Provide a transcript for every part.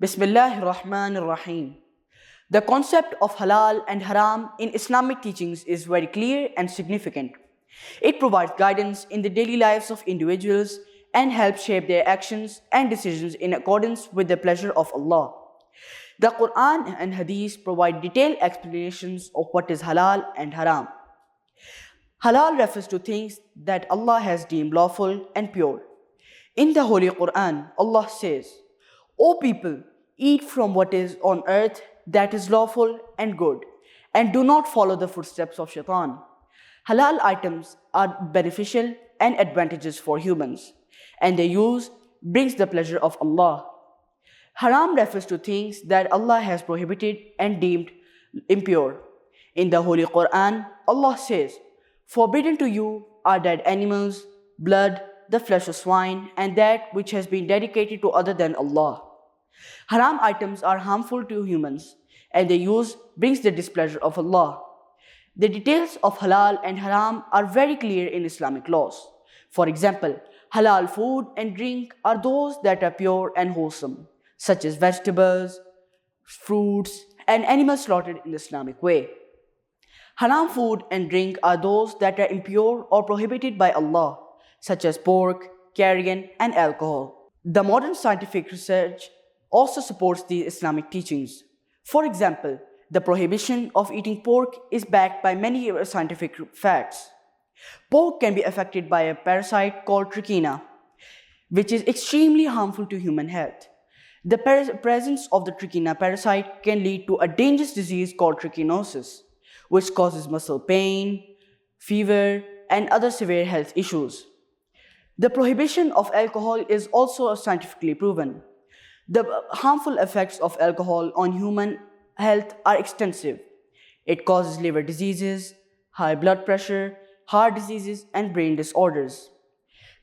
Bismillahir Rahmanir Rahim. The concept of halal and haram in Islamic teachings is very clear and significant. It provides guidance in the daily lives of individuals and helps shape their actions and decisions in accordance with the pleasure of Allah. The Quran and Hadith provide detailed explanations of what is halal and haram. Halal refers to things that Allah has deemed lawful and pure. In the Holy Quran, Allah says, "O people, eat from what is on earth that is lawful and good, and do not follow the footsteps of shaitan." Halal items are beneficial and advantageous for humans, and their use brings the pleasure of Allah. Haram refers to things that Allah has prohibited and deemed impure. In the Holy Quran, Allah says, "Forbidden to you are dead animals, blood, the flesh of swine, and that which has been dedicated to other than Allah." Haram items are harmful to humans, and their use brings the displeasure of Allah. The details of halal and haram are very clear in Islamic laws. For example, halal food and drink are those that are pure and wholesome, such as vegetables, fruits, and animals slaughtered in the Islamic way. Haram food and drink are those that are impure or prohibited by Allah, such as pork, carrion, and alcohol. The modern scientific research also supports these Islamic teachings. For example, the prohibition of eating pork is backed by many scientific facts. Pork can be affected by a parasite called trichina, which is extremely harmful to human health. The presence of the trichina parasite can lead to a dangerous disease called trichinosis, which causes muscle pain, fever, and other severe health issues. The prohibition of alcohol is also scientifically proven. The harmful effects of alcohol on human health are extensive. It causes liver diseases, high blood pressure, heart diseases, and brain disorders.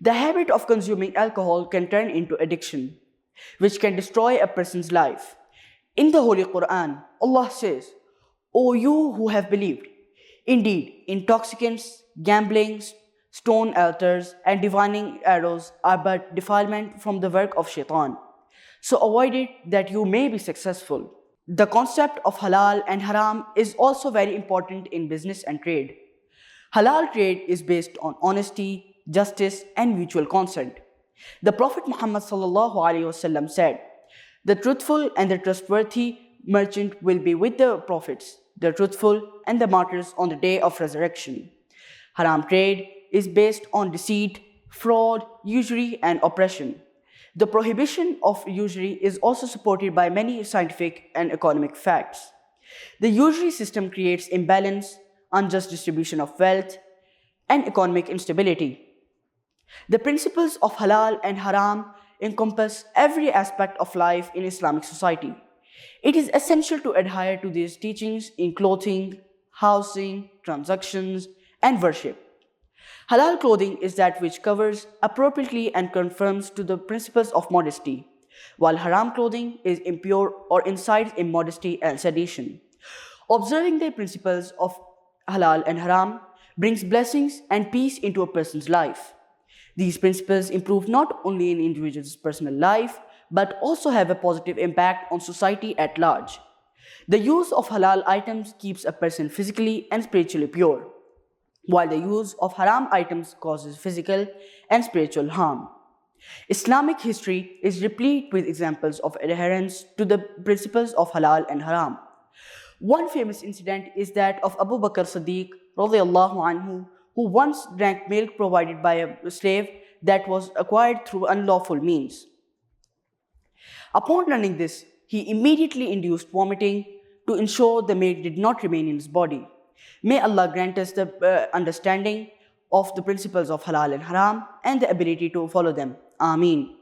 The habit of consuming alcohol can turn into addiction, which can destroy a person's life. In the Holy Quran, Allah says, "O you who have believed, indeed, intoxicants, gambling, stone altars, and divining arrows are but defilement from the work of shaitan. So avoid it that you may be successful." The concept of halal and haram is also very important in business and trade. Halal trade is based on honesty, justice, and mutual consent. The Prophet Muhammad ﷺ said, "The truthful and the trustworthy merchant will be with the prophets, the truthful and the martyrs on the day of resurrection." Haram trade is based on deceit, fraud, usury, and oppression. The prohibition of usury is also supported by many scientific and economic facts. The usury system creates imbalance, unjust distribution of wealth, and economic instability. The principles of halal and haram encompass every aspect of life in Islamic society. It is essential to adhere to these teachings in clothing, housing, transactions, and worship. Halal clothing is that which covers appropriately and conforms to the principles of modesty, while haram clothing is impure or incites immodesty and sedition. Observing the principles of halal and haram brings blessings and peace into a person's life. These principles improve not only an individual's personal life, but also have a positive impact on society at large. The use of halal items keeps a person physically and spiritually pure, while the use of haram items causes physical and spiritual harm. Islamic history is replete with examples of adherence to the principles of halal and haram. One famous incident is that of Abu Bakr Siddiq radiyallahu anhu, who once drank milk provided by a slave that was acquired through unlawful means. Upon learning this, he immediately induced vomiting to ensure the milk did not remain in his body. May Allah grant us the understanding of the principles of halal and haram and the ability to follow them. Ameen.